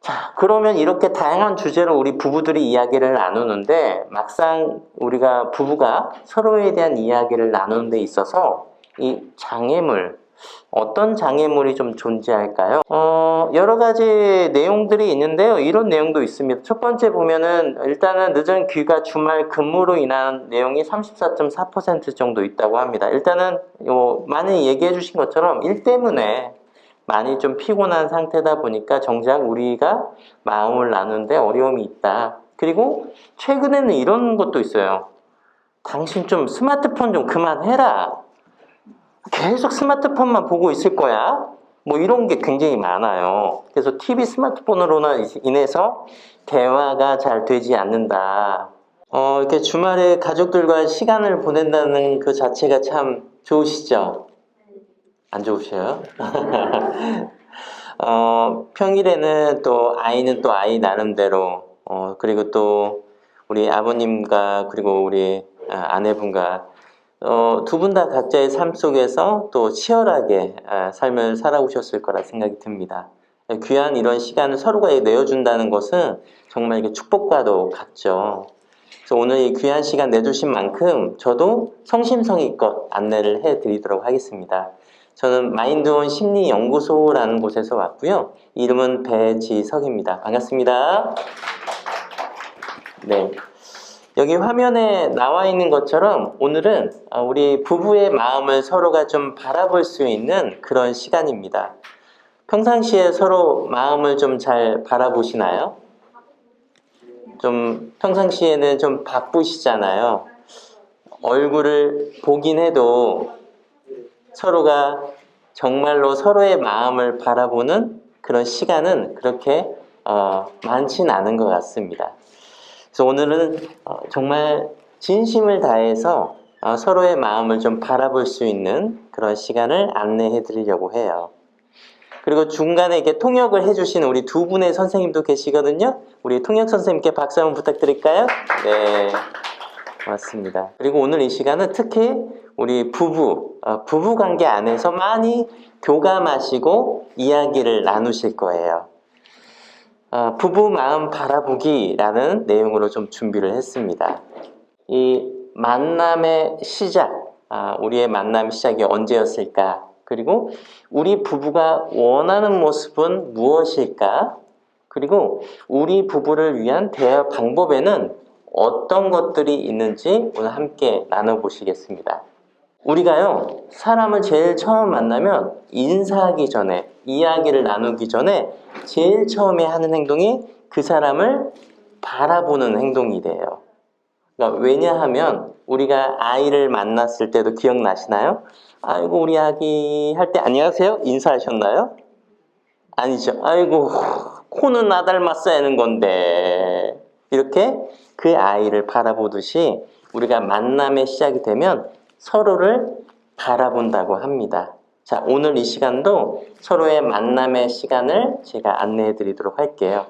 자, 그러면 이렇게 다양한 주제로 우리 부부들이 이야기를 나누는데 막상 우리가 부부가 서로에 대한 이야기를 나누는 데 있어서 이 장애물, 어떤 장애물이 좀 존재할까요? 여러 가지 내용들이 있는데요. 이런 내용도 있습니다. 첫 번째 보면은 일단은 늦은 귀가 주말 근무로 인한 내용이 34.4% 정도 있다고 합니다. 일단은 많이 얘기해 주신 것처럼 일 때문에 많이 좀 피곤한 상태다 보니까 정작 우리가 마음을 나누는데 어려움이 있다. 그리고 최근에는 이런 것도 있어요. 당신 좀 스마트폰 좀 그만해라. 계속 스마트폰만 보고 있을 거야. 뭐 이런 게 굉장히 많아요. 그래서 TV 스마트폰으로 인해서 대화가 잘 되지 않는다. 이렇게 주말에 가족들과 시간을 보낸다는 그 자체가 참 좋으시죠? 안 좋으셔요? 평일에는 또 아이는 또 아이 나름대로, 그리고 또 우리 아버님과 그리고 우리 아내분과 두 분 다 각자의 삶 속에서 또 치열하게 삶을 살아오셨을 거라 생각이 듭니다. 귀한 이런 시간을 서로가 내어준다는 것은 정말 이게 축복과도 같죠. 그래서 오늘 이 귀한 시간 내주신 만큼 저도 성심성의껏 안내를 해드리도록 하겠습니다. 저는 마인드온 심리연구소라는 곳에서 왔고요. 이름은 배지석입니다. 반갑습니다. 네. 여기 화면에 나와 있는 것처럼 오늘은 우리 부부의 마음을 서로가 좀 바라볼 수 있는 그런 시간입니다. 평상시에 서로 마음을 좀 잘 바라보시나요? 좀 평상시에는 좀 바쁘시잖아요. 얼굴을 보긴 해도 서로가 정말로 서로의 마음을 바라보는 그런 시간은 그렇게 많진 않은 것 같습니다. 그래서 오늘은 정말 진심을 다해서 서로의 마음을 좀 바라볼 수 있는 그런 시간을 안내해 드리려고 해요. 그리고 중간에 이렇게 통역을 해주신 우리 두 분의 선생님도 계시거든요. 우리 통역 선생님께 박수 한번 부탁드릴까요? 네, 고맙습니다. 그리고 오늘 이 시간은 특히 우리 부부 관계 안에서 많이 교감하시고 이야기를 나누실 거예요. 부부 마음 바라보기라는 내용으로 좀 준비를 했습니다. 이 만남의 시작, 우리의 만남 시작이 언제였을까? 그리고 우리 부부가 원하는 모습은 무엇일까? 그리고 우리 부부를 위한 대화 방법에는 어떤 것들이 있는지 오늘 함께 나눠보시겠습니다. 우리가요, 사람을 제일 처음 만나면 인사하기 전에, 이야기를 나누기 전에 제일 처음에 하는 행동이 그 사람을 바라보는 행동이 돼요. 그러니까 왜냐하면 우리가 아이를 만났을 때도 기억나시나요? 아이고 우리 아기 할 때 안녕하세요? 인사하셨나요? 아니죠. 아이고 코는 나 닮았어야 하는 건데. 이렇게 그 아이를 바라보듯이 우리가 만남의 시작이 되면 서로를 바라본다고 합니다. 자, 오늘 이 시간도 서로의 만남의 시간을 제가 안내해 드리도록 할게요.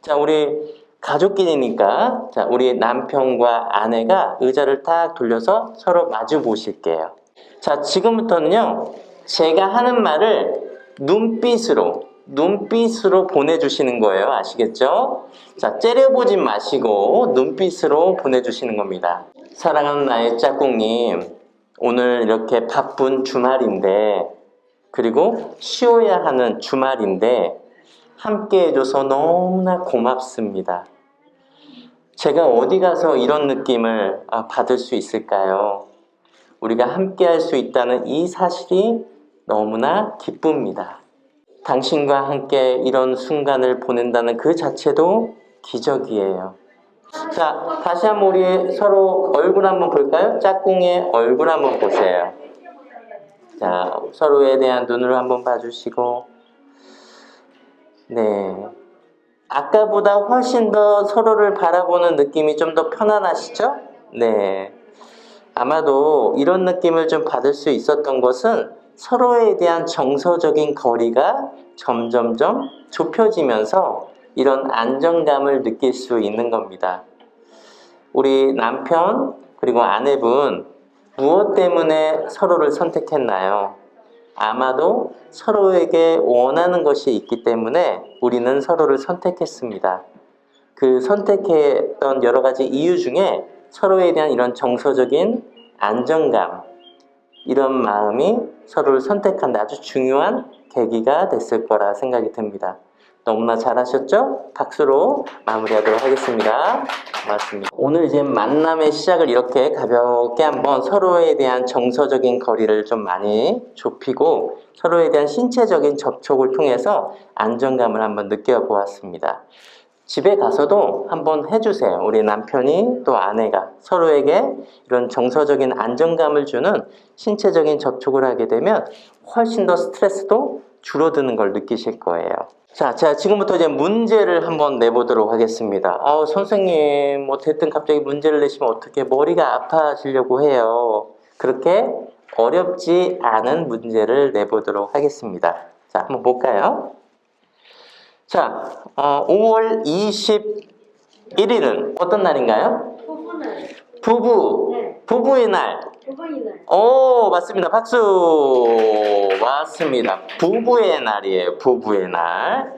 자, 우리 가족끼리니까 자, 우리 남편과 아내가 의자를 딱 돌려서 서로 마주 보실게요. 자, 지금부터는요, 제가 하는 말을 눈빛으로 보내주시는 거예요. 아시겠죠? 자, 째려보지 마시고 눈빛으로 보내주시는 겁니다. 사랑하는 나의 짝꿍님, 오늘 이렇게 바쁜 주말인데, 그리고 쉬어야 하는 주말인데, 함께 해줘서 너무나 고맙습니다. 제가 어디 가서 이런 느낌을 받을 수 있을까요? 우리가 함께 할 수 있다는 이 사실이 너무나 기쁩니다. 당신과 함께 이런 순간을 보낸다는 그 자체도 기적이에요. 자, 다시 한번 우리 서로 얼굴 한번 볼까요? 짝꿍의 얼굴 한번 보세요. 자, 서로에 대한 눈을 한번 봐주시고, 네. 아까보다 훨씬 더 서로를 바라보는 느낌이 좀 더 편안하시죠? 네. 아마도 이런 느낌을 좀 받을 수 있었던 것은 서로에 대한 정서적인 거리가 점점점 좁혀지면서 이런 안정감을 느낄 수 있는 겁니다. 우리 남편 그리고 아내분 무엇 때문에 서로를 선택했나요? 아마도 서로에게 원하는 것이 있기 때문에 우리는 서로를 선택했습니다. 그 선택했던 여러 가지 이유 중에 서로에 대한 이런 정서적인 안정감, 이런 마음이 서로를 선택하는 데 아주 중요한 계기가 됐을 거라 생각이 듭니다. 너무나 잘하셨죠? 박수로 마무리하도록 하겠습니다. 고맙습니다. 오늘 이제 만남의 시작을 이렇게 가볍게 한번 서로에 대한 정서적인 거리를 좀 많이 좁히고 서로에 대한 신체적인 접촉을 통해서 안정감을 한번 느껴보았습니다. 집에 가서도 한번 해주세요. 우리 남편이 또 아내가 서로에게 이런 정서적인 안정감을 주는 신체적인 접촉을 하게 되면 훨씬 더 스트레스도 줄어드는 걸 느끼실 거예요. 자, 지금부터 이제 문제를 한번 내보도록 하겠습니다. 선생님, 대뜸 갑자기 문제를 내시면 어떻게 머리가 아파지려고 해요. 그렇게 어렵지 않은 문제를 내보도록 하겠습니다. 자, 한번 볼까요? 자, 5월 21일은 어떤 날인가요? 부부는 부부. 네. 부부의 날. 부부의 날. 오, 맞습니다. 박수. 맞습니다. 부부의 날이에요. 부부의 날.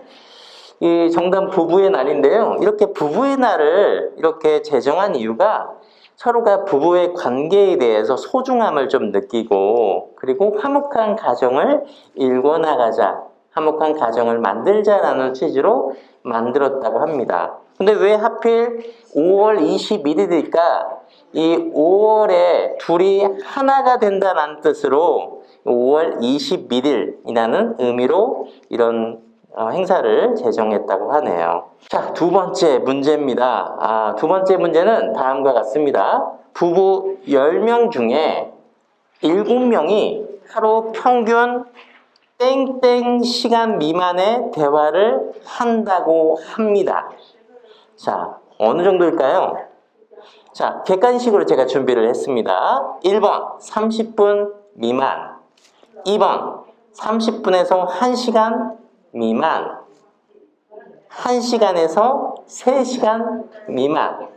이 정답 부부의 날인데요. 이렇게 부부의 날을 이렇게 제정한 이유가 서로가 부부의 관계에 대해서 소중함을 좀 느끼고 그리고 화목한 가정을 일궈나가자. 화목한 가정을 만들자라는 취지로 만들었다고 합니다. 근데 왜 하필 5월 21일일까? 이 5월에 둘이 하나가 된다는 뜻으로 5월 21일이라는 의미로 이런 행사를 제정했다고 하네요. 자, 두 번째 문제입니다. 두 번째 문제는 다음과 같습니다. 부부 10명 중에 7명이 하루 평균 땡땡 시간 미만의 대화를 한다고 합니다. 자, 어느 정도일까요? 자, 객관식으로 제가 준비를 했습니다. 1번 30분 미만, 2번 30분에서 1시간 미만, 1시간에서 3시간 미만,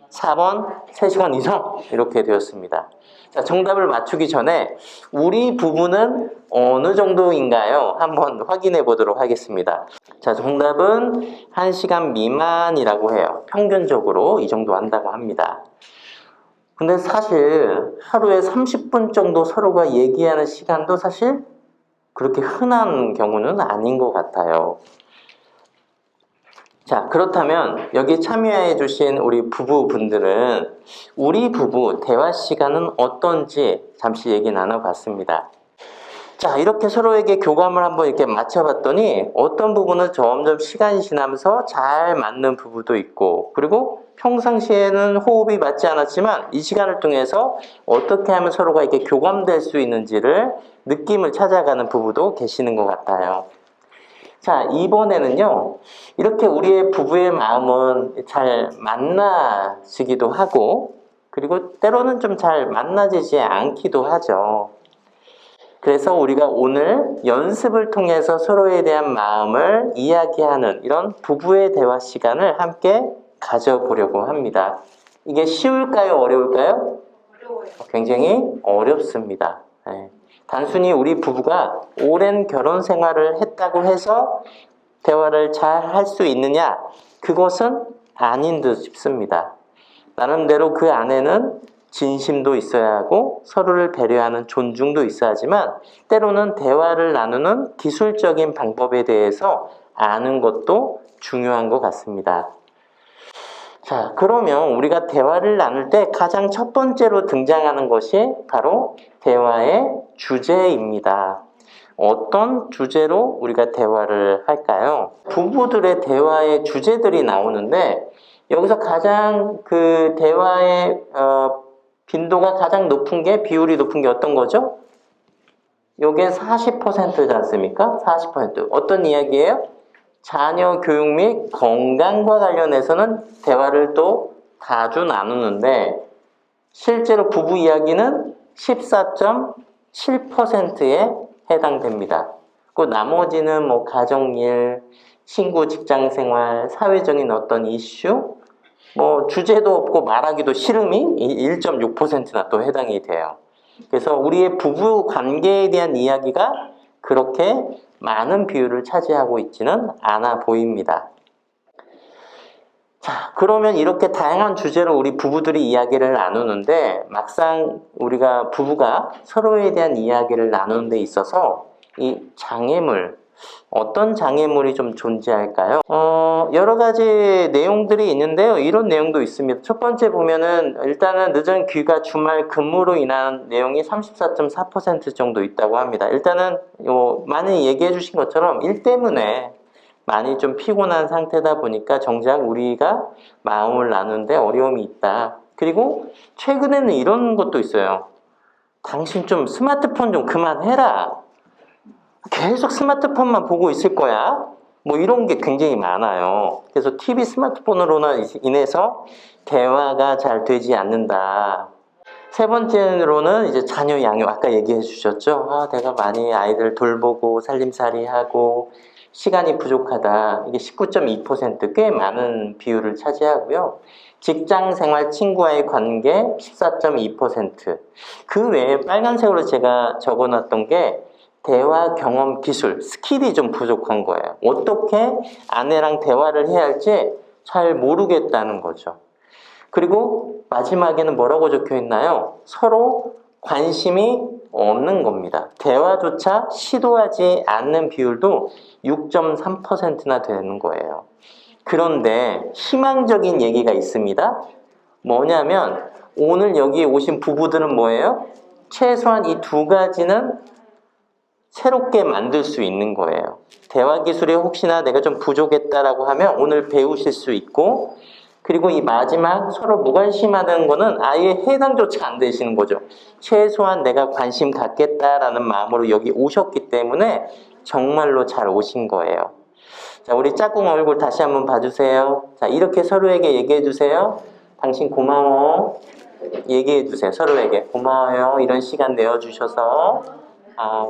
4번 3시간 이상 이렇게 되었습니다. 자, 정답을 맞추기 전에 우리 부부는 어느 정도인가요? 한번 확인해 보도록 하겠습니다. 자, 정답은 1시간 미만이라고 해요. 평균적으로 이 정도 한다고 합니다. 근데 사실 하루에 30분 정도 서로가 얘기하는 시간도 사실 그렇게 흔한 경우는 아닌 것 같아요. 자, 그렇다면 여기 참여해 주신 우리 부부분들은 우리 부부 대화 시간은 어떤지 잠시 얘기 나눠봤습니다. 자, 이렇게 서로에게 교감을 한번 이렇게 맞춰봤더니 어떤 부분은 점점 시간이 지나면서 잘 맞는 부부도 있고 그리고 평상시에는 호흡이 맞지 않았지만 이 시간을 통해서 어떻게 하면 서로가 이렇게 교감될 수 있는지를 느낌을 찾아가는 부부도 계시는 것 같아요. 자, 이번에는요, 이렇게 우리의 부부의 마음은 잘 만나지기도 하고, 그리고 때로는 좀 잘 만나지지 않기도 하죠. 그래서 우리가 오늘 연습을 통해서 서로에 대한 마음을 이야기하는 이런 부부의 대화 시간을 함께 가져보려고 합니다. 이게 쉬울까요? 어려울까요? 어려워요. 굉장히 어렵습니다. 네. 단순히 우리 부부가 오랜 결혼 생활을 했다고 해서 대화를 잘 할 수 있느냐? 그것은 아닌 듯 싶습니다. 나름대로 그 안에는 진심도 있어야 하고 서로를 배려하는 존중도 있어야 하지만 때로는 대화를 나누는 기술적인 방법에 대해서 아는 것도 중요한 것 같습니다. 자, 그러면 우리가 대화를 나눌 때 가장 첫 번째로 등장하는 것이 바로 대화의 주제입니다. 어떤 주제로 우리가 대화를 할까요? 부부들의 대화의 주제들이 나오는데 여기서 가장 그 대화의 빈도가 가장 높은 게 비율이 높은 게 어떤 거죠? 이게 40%지 않습니까? 40%. 어떤 이야기예요? 자녀 교육 및 건강과 관련해서는 대화를 또 자주 나누는데 실제로 부부 이야기는 14.7%에 해당됩니다. 그 나머지는 뭐 가정일, 친구 직장생활, 사회적인 어떤 이슈, 뭐 주제도 없고 말하기도 싫음이 1.6%나 또 해당이 돼요. 그래서 우리의 부부 관계에 대한 이야기가 그렇게 많은 비율을 차지하고 있지는 않아 보입니다. 자, 그러면 이렇게 다양한 주제로 우리 부부들이 이야기를 나누는데 막상 우리가 부부가 서로에 대한 이야기를 나누는 데 있어서 이 장애물, 어떤 장애물이 좀 존재할까요? 여러 가지 내용들이 있는데요. 이런 내용도 있습니다. 첫 번째 보면은 일단은 늦은 귀가 주말 근무로 인한 내용이 34.4% 정도 있다고 합니다. 일단은 많이 얘기해 주신 것처럼 일 때문에 많이 좀 피곤한 상태다 보니까 정작 우리가 마음을 나누는데 어려움이 있다. 그리고 최근에는 이런 것도 있어요. 당신 좀 스마트폰 좀 그만해라. 계속 스마트폰만 보고 있을 거야. 뭐 이런 게 굉장히 많아요. 그래서 TV 스마트폰으로는 인해서 대화가 잘 되지 않는다. 세 번째로는 이제 자녀 양육, 아까 얘기해 주셨죠? 내가 많이 아이들 돌보고 살림살이하고 시간이 부족하다. 이게 19.2%, 꽤 많은 비율을 차지하고요. 직장 생활 친구와의 관계 14.2%. 그 외에 빨간색으로 제가 적어놨던 게 대화 경험 기술, 스킬이 좀 부족한 거예요. 어떻게 아내랑 대화를 해야 할지 잘 모르겠다는 거죠. 그리고 마지막에는 뭐라고 적혀 있나요? 서로 관심이 없는 겁니다. 대화조차 시도하지 않는 비율도 6.3%나 되는 거예요. 그런데 희망적인 얘기가 있습니다. 뭐냐면 오늘 여기 오신 부부들은 뭐예요? 최소한 이 두 가지는 새롭게 만들 수 있는 거예요. 대화 기술이 혹시나 내가 좀 부족했다라고 하면 오늘 배우실 수 있고, 그리고 이 마지막 서로 무관심하는 거는 아예 해당조차 안 되시는 거죠. 최소한 내가 관심 갖겠다라는 마음으로 여기 오셨기 때문에 정말로 잘 오신 거예요. 자, 우리 짝꿍 얼굴 다시 한번 봐주세요. 자, 이렇게 서로에게 얘기해 주세요. 당신 고마워. 얘기해 주세요. 서로에게 고마워요. 이런 시간 내어주셔서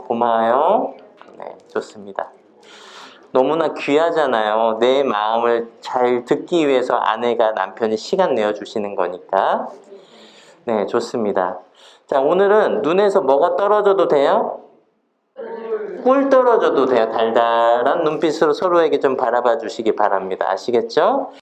고마워요. 네, 좋습니다. 너무나 귀하잖아요. 내 마음을 잘 듣기 위해서 아내가 남편이 시간 내어주시는 거니까. 네, 좋습니다. 자, 오늘은 눈에서 뭐가 떨어져도 돼요? 꿀 떨어져도 돼요. 달달한 눈빛으로 서로에게 좀 바라봐 주시기 바랍니다. 아시겠죠?